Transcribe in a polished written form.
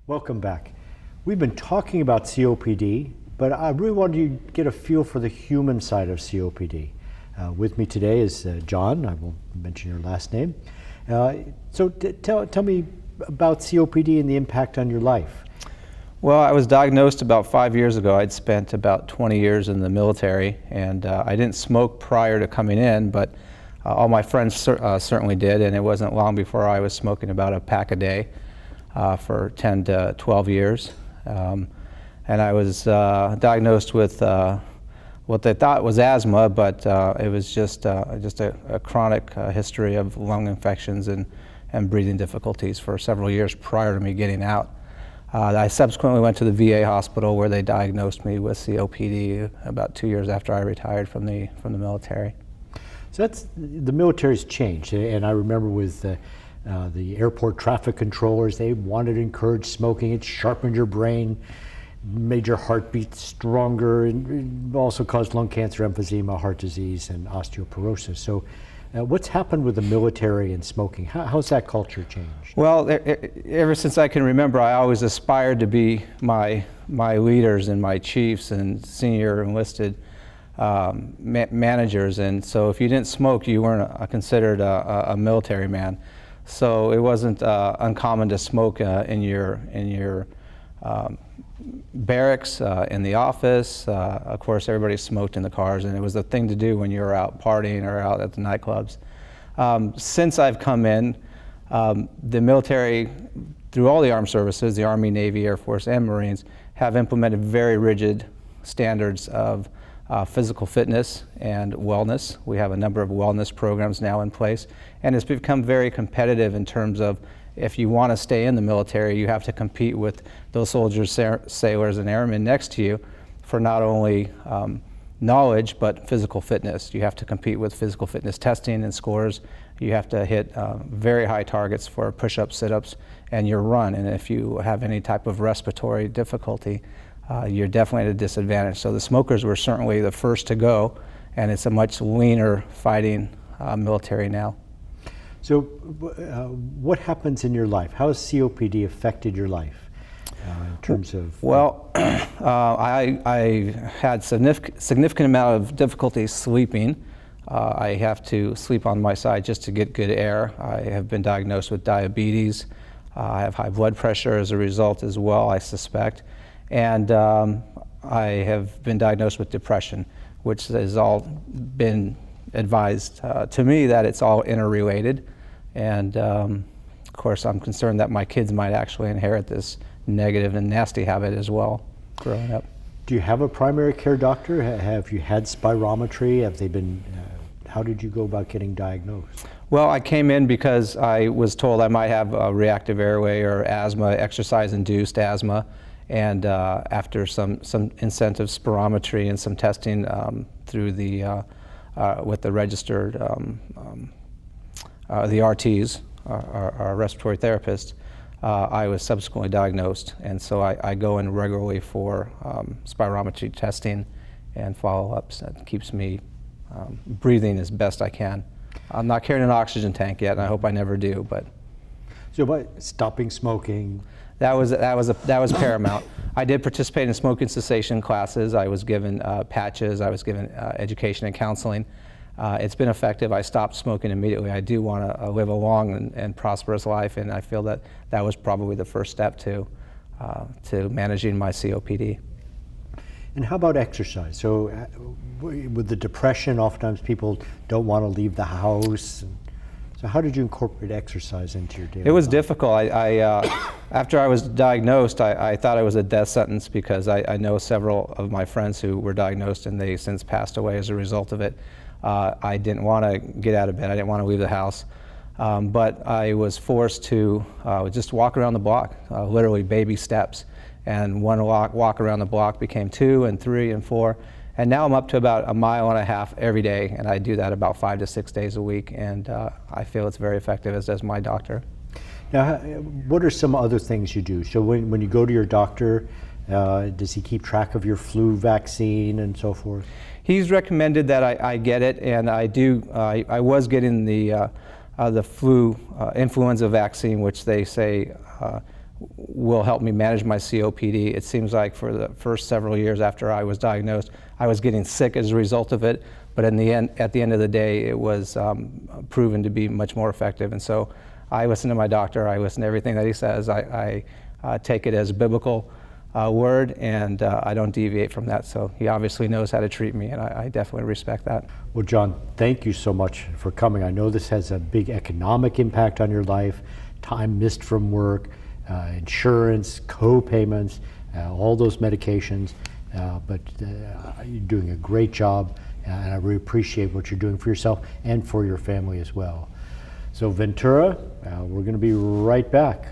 Welcome back. We've been talking about COPD, but I really wanted you to get a feel for the human side of COPD. With me today is John. I won't mention your last name. So tell me about COPD and the impact on your life. Well, I was diagnosed about 5 years ago. I'd spent about 20 years in the military, and I didn't smoke prior to coming in, but all my friends certainly did, and it wasn't long before I was smoking about a pack a day for 10 to 12 years. And I was diagnosed with what they thought was asthma, but it was just a chronic history of lung infections and breathing difficulties for several years prior to me getting out. I subsequently went to the VA hospital where they diagnosed me with COPD about 2 years after I retired from the military. So the military's changed, and I remember with the airport traffic controllers, they wanted to encourage smoking. It sharpened your brain, made your heart beat stronger, and also caused lung cancer, emphysema, heart disease, and osteoporosis. So what's happened with the military and smoking? How's that culture changed? Well, ever since I can remember, I always aspired to be my leaders and my chiefs and senior enlisted managers. And so if you didn't smoke, you weren't considered a military man. So it wasn't uncommon to smoke in your barracks, in the office. Of course, everybody smoked in the cars, and it was the thing to do when you were out partying or out at the nightclubs. Since I've come in, the military, through all the armed services, the Army, Navy, Air Force, and Marines, have implemented very rigid standards of physical fitness and wellness. We have a number of wellness programs now in place, and it's become very competitive in terms of if you want to stay in the military, you have to compete with those soldiers, sailors, and airmen next to you for not only knowledge, but physical fitness. You have to compete with physical fitness testing and scores. You have to hit very high targets for push-ups, sit-ups, and your run. And if you have any type of respiratory difficulty, you're definitely at a disadvantage. So the smokers were certainly the first to go, and it's a much leaner fighting military now. So what happens in your life? How has COPD affected your life in terms of? Well, I had significant amount of difficulty sleeping. I have to sleep on my side just to get good air. I have been diagnosed with diabetes. I have high blood pressure as a result as well, I suspect. And I have been diagnosed with depression, which has all been advised to me that it's all interrelated. And of course, I'm concerned that my kids might actually inherit this negative and nasty habit as well growing up. Do you have a primary care doctor? Have you had spirometry? Have they been, how did you go about getting diagnosed? Well, I came in because I was told I might have a reactive airway or asthma, exercise-induced asthma. And after some incentive spirometry and some testing through the with the registered the RTs, our respiratory therapists, I was subsequently diagnosed, and so I go in regularly for spirometry testing and follow-ups. That keeps me breathing as best I can. I'm not carrying an oxygen tank yet, and I hope I never do. But so, by stopping smoking. That was paramount. I did participate in smoking cessation classes. I was given patches. I was given education and counseling. It's been effective. I stopped smoking immediately. I do want to live a long and prosperous life, and I feel that that was probably the first step to managing my COPD. And how about exercise? So with the depression, oftentimes people don't want to leave the house. So how did you incorporate exercise into your daily life? It was difficult. After I was diagnosed, I thought it was a death sentence because I know several of my friends who were diagnosed and they since passed away as a result of it. I didn't want to get out of bed. I didn't want to leave the house. But I was forced to just walk around the block, literally baby steps. And one walk around the block became 2 and 3 and 4. And now I'm up to about 1.5 miles every day, and I do that about 5 to 6 days a week, and I feel it's very effective, as does my doctor. Now, what are some other things you do? So when you go to your doctor, does he keep track of your flu vaccine and so forth? He's recommended that I get it, and I do. I was getting the flu influenza vaccine, which they say will help me manage my COPD. It seems like for the first several years after I was diagnosed, I was getting sick as a result of it, but at the end of the day, it was proven to be much more effective. And so I listen to my doctor, I listen to everything that he says, I take it as a biblical word, and I don't deviate from that. So he obviously knows how to treat me, and I definitely respect that. Well, John, thank you so much for coming. I know this has a big economic impact on your life, time missed from work, insurance, co-payments, all those medications, but you're doing a great job, and I really appreciate what you're doing for yourself and for your family as well. So Ventura, we're going to be right back.